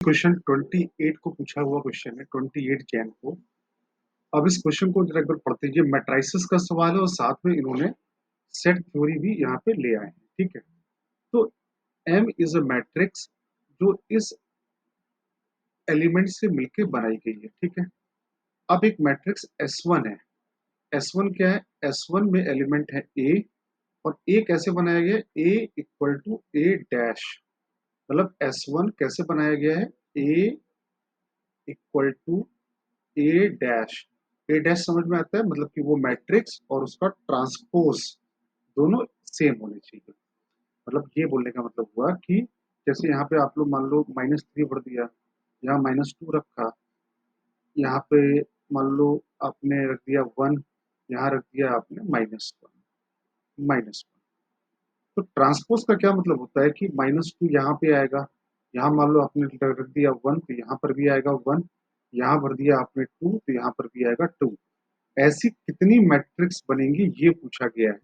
Question 28 को पूछा हुआ क्वेश्चन है 28 जैन को। अब इस क्वेश्चन को जरा एक बार पढ़ते हैं। मैट्रिसेस का सवाल है और साथ में इन्होंने सेट थ्योरी भी यहाँ पे ले आए हैं। ठीक है, तो M इज अ मैट्रिक्स जो इस एलिमेंट से मिलके बनाई गई है। ठीक है, अब एक मैट्रिक्स S1 है। S1 क्या है? S1 में एलिमेंट है A और A कैसे बनाया गया है? A equal to A dash, मतलब S1 कैसे बनाया गया है? A equal to A dash. A dash समझ में आता है, मतलब कि वो मैट्रिक्स और उसका ट्रांसपोज दोनों सेम होने चाहिए। मतलब ये बोलने का मतलब हुआ कि जैसे यहाँ पे आप लोग मान लो -3 भर दिया, यहाँ -2 रखा, यहाँ पे मान लो आपने रख दिया 1, यहाँ रख दिया आपने -1। तो ट्रांसपोज का क्या मतलब होता है कि -2 यहाँ पे आएगा, यहाँ मान लो आपने रख दिया 1 तो यहाँ पर भी आएगा 1, यहाँ भर दिया आपने 2 तो यहाँ पर भी आएगा 2। ऐसी कितनी मैट्रिक्स बनेंगी ये पूछा गया है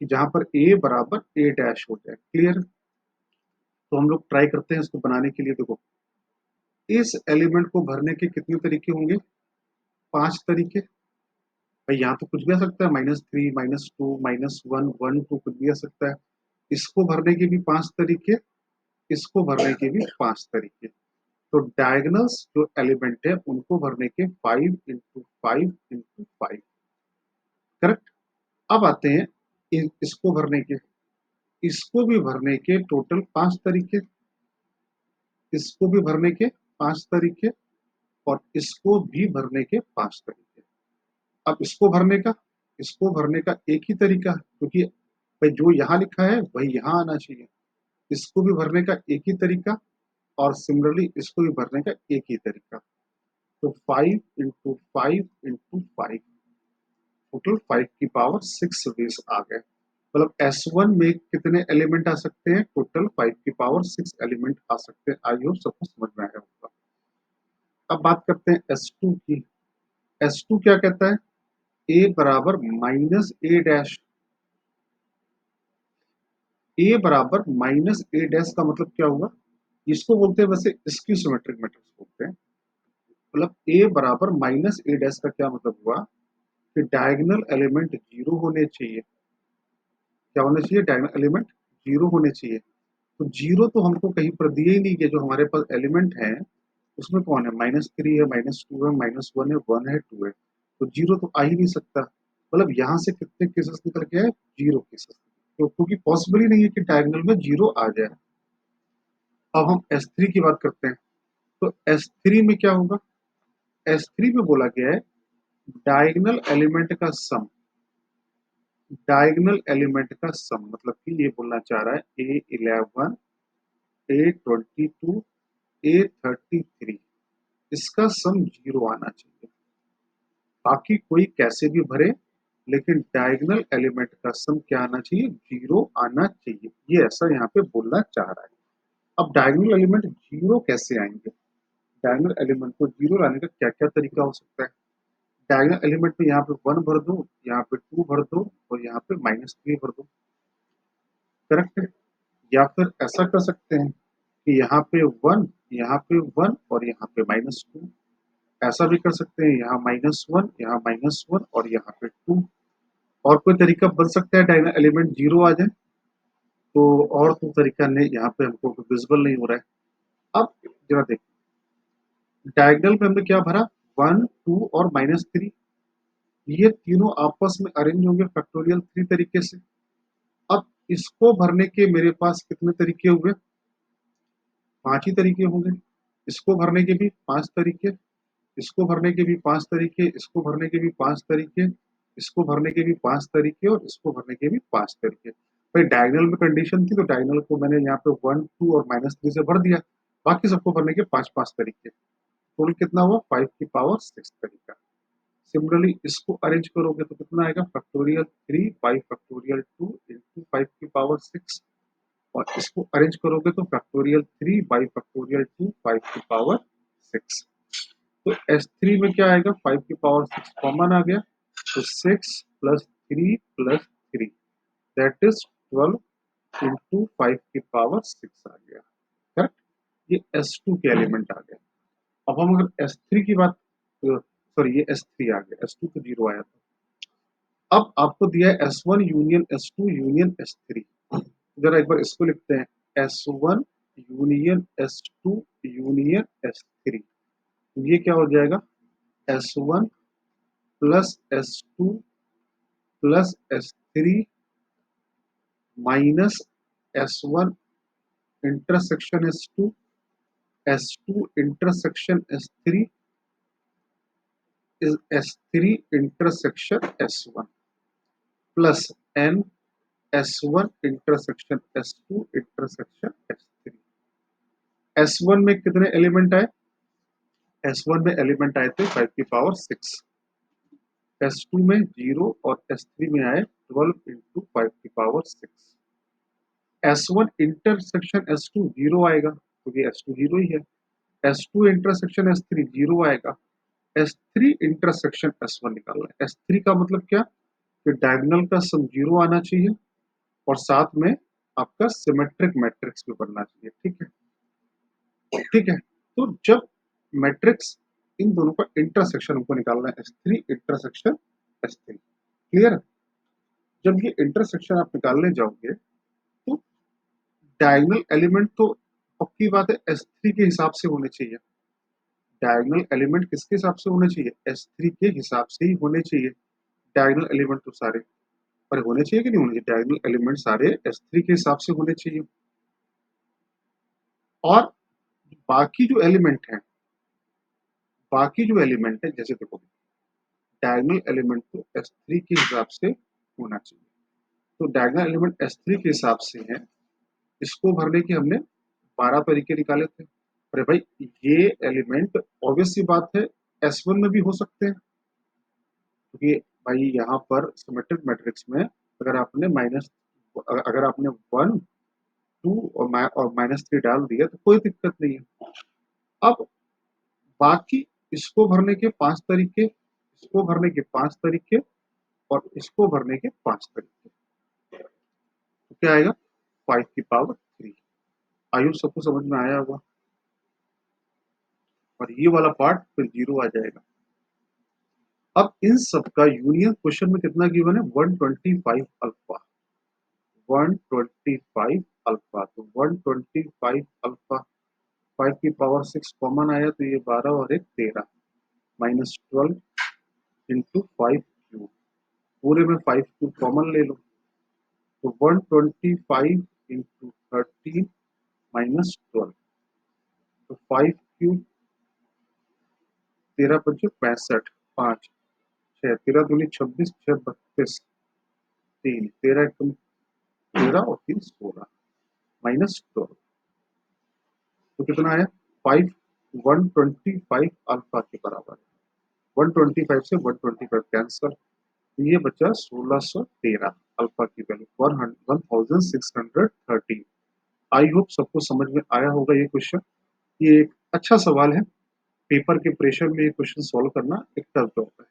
कि जहां पर ए बराबर ए डैश हो जाए। क्लियर? तो हम लोग ट्राई करते हैं इसको बनाने के लिए। देखो, इस एलिमेंट को भरने के कितने तरीके होंगे? 5 तरीके। भाई यहाँ तो कुछ भी आ सकता है, -3, -2, -1, 1, 2 कुछ भी आ सकता है। इसको भरने के भी 5 तरीके, इसको भरने के भी 5 तरीके। तो डायगनल्स जो एलिमेंट है उनको भरने के 5 इंटू 5 इंटू 5। करेक्ट? अब आते हैं इसको भरने के, इसको भी भरने के टोटल 5 तरीके, इसको भी भरने के 5 तरीके और इसको भी भरने के 5 तरीके। अब इसको भरने का एक ही तरीका, क्योंकि भाई जो यहाँ लिखा है वही यहाँ आना चाहिए। इसको भी भरने का एक ही तरीका और सिमिलरली इसको भी भरने का एक ही तरीका। तो 5 इंटू 5 इंटू 5, टोटल 5 की पावर 6 वेज आ गए। मतलब S1 में कितने एलिमेंट आ सकते हैं? टोटल 5 की पावर 6 एलिमेंट आ सकते हैं। आई होप सबको समझ में आया होगा। अब बात करते हैं S2 की। S2 क्या कहता है? A बराबर -A डैश। A बराबर -A डैश का मतलब क्या हुआ? इसको बोलते हैं वैसे स्क्यूसिमेट्रिक मैट्रिक्स बोलते हैं। मतलब A बराबर -A डैश का क्या मतलब हुआ कि डायगोनल एलिमेंट 0 होने चाहिए। क्या होने चाहिए? डायगोनल एलिमेंट 0 होने चाहिए। तो 0 तो हमको कहीं पर दिए ही नहीं गए। जो हमारे पास एलिमेंट है उसमें कौन है? -3 है, -2 है, -1 है, 1 है, 2 है। तो 0 तो आ ही नहीं सकता। मतलब यहाँ से कितने केसेस निकल के आए? 0 केसेस। तो क्योंकि पॉसिबल ही नहीं है कि डायगोनल में 0 आ जाए। अब हम S3 की बात करते हैं। तो S3 में क्या होगा? S3 में बोला गया है डायगोनल एलिमेंट का सम। डायगोनल एलिमेंट का सम मतलब कि ये बोलना चाह रहा है A11, A22, A33, इसका सम 0 आना चाहिए। बाकी कोई कैसे भी भरे, लेकिन डायगोनल एलिमेंट का सम क्या आना चाहिए? 0 आना चाहिए। ये ऐसा यहाँ पे बोलना चाह रहा है। अब डायगोनल एलिमेंट 0 कैसे आएंगे? डायगोनल एलिमेंट को 0 लाने का क्या क्या तरीका हो सकता है? डायगोनल एलिमेंट में यहाँ पे 1 भर दो, यहाँ पे 2 भर दो और यहाँ पे -3 भर दो। करेक्ट है? या फिर ऐसा कर सकते हैं कि यहाँ पे 1, यहाँ पे 1 और यहाँ पे -2। ऐसा भी कर सकते हैं, यहाँ -1, यहाँ -1 और यहाँ पे 2। और कोई तरीका बन सकता है डायगोनल एलिमेंट 0 आ जाए? तो और तो तरीका नहीं, यहाँ पे हमको विजिबल नहीं हो रहा है। अब जरा देखिए, डायगोनल में हमने क्या भरा? 1, 2 और -3। ये तीनों आपस में अरेंज होंगे फैक्टोरियल 3 तरीके से। अब इसको भरने के मेरे पास कितने तरीके हुए? 5 ही तरीके होंगे। इसको भरने के भी 5 तरीके, इसको भरने के भी 5 तरीके, इसको भरने के भी 5 तरीके, इसको भरने के भी 5 तरीके और इसको भरने के भी 5 तरीके। भाई डायगोनल में कंडीशन थी तो डायगोनल को मैंने यहाँ पे 1, 2 और -3 से भर दिया। बाकी सबको भरने के 5-5 तरीके। टोटल कितना हुआ? 5 की पावर 6 तरीका। सिमिलरली इसको अरेंज करोगे तो कितना आएगा? फैक्टोरियल 3 बाई फैक्टोरियल 2 इंटू 5 की पावर 6। और इसको अरेंज करोगे तो फैक्टोरियल 3 बाई फैक्टोरियल 2 5 की पावर 6। तो S3 में क्या आएगा? 5 की पावर 6 कॉमन आ गया, तो 6 plus 3 plus 3 that is 12 into 5 की पावर 6 आ गया। करेक्ट? ये S2 के एलिमेंट आ गए। अब हम अगर S3 की बात, सॉरी ये S3 आ गया, S2 तो 0 आया था। अब आपको दिया है S1 union S2 union S3। जरा एक बार इसको लिखते हैं, S1 union S2 union S3। ये क्या हो जाएगा, S1 plus S2 plus S3 minus S1 intersection S2, S2 intersection S3 is S3 intersection S1 plus N S1 intersection S2 intersection S3। S1 में कितने एलिमेंट आए, S1 में element आए थे 5 की पावर 6, S2 में 0 और S3 में आए 12 इंटू 5 की पावर 6। S1 इंटरसेक्शन S2 0 आएगा क्योंकि S2 0 ही है, S2 इंटरसेक्शन S3 0 आएगा, S3 इंटरसेक्शन S1 निकालना है। S3 का मतलब क्या, कि डायगोनल का सम 0 आना चाहिए और साथ में आपका सिमेट्रिक मैट्रिक्स भी बनना चाहिए। ठीक है, ठीक है। तो जब मैट्रिक्स इन दोनों का इंटरसेक्शन हमको निकालना है, S3 इंटरसेक्शन S3, क्लियर। जब ये इंटरसेक्शन आप निकालने जाओगे तो डायगोनल एलिमेंट तो पक्की बात है S3 के हिसाब से होने चाहिए। डायगोनल एलिमेंट किसके हिसाब से होने चाहिए, S3 के हिसाब से ही होने चाहिए। डायगोनल एलिमेंट तो सारे पर होने चाहिए कि नहीं होने चाहिए, डायगोनल एलिमेंट सारे S3 के हिसाब से होने चाहिए। और बाकी जो एलिमेंट है, बाकी जो एलिमेंट है, जैसे देखो डायगोनल एलिमेंट तो S3 के हिसाब से होना चाहिए। तो डायगोनल एलिमेंट S3 के हिसाब से है, इसको भरने के हमने 12 तरीके निकाले थे। अरे भाई ये एलिमेंट ऑब्वियस सी बात है S1 में भी हो सकते हैं, क्योंकि भाई यहाँ पर सिमेट्रिक मैट्रिक्स में अगर आपने 1 2 और -3 डाल दिया तो कोई दिक्कत नहीं है। अब बाकी इसको भरने के 5 तरीके, इसको भरने के 5 तरीके और इसको भरने के 5 तरीके, तो क्या आएगा 5 की पावर 3। आयु सबको समझ में आया होगा, और ये वाला पार्ट फिर 0 आ जाएगा। अब इन सब का यूनियन क्वेश्चन में कितना गिवन है, 125 अल्फा, 125 अल्फा। तो 125 अल्फा, 5 की पावर 6 कॉमन आया तो ये 12 और एक 13 -12 इंटू 5 क्यूब, पूरे में 5 क्यूब कॉमन ले लो, तो 125 इंटू 13 -12, तो 5 क्यूब 13 पंचे 65, 5 6 13 दूनी 26 6 32 3 13 एकदम 13 और 3 16 -12, तो कितना आया 5 125 अल्फा के बराबर है। 125 से 125 कैंसल, तो ये बचा 1613 अल्फा की वैल्यू 1613। आई होप सबको समझ में आया होगा ये क्वेश्चन। ये एक अच्छा सवाल है, पेपर के प्रेशर में ये क्वेश्चन सॉल्व करना एक टफ जॉब है।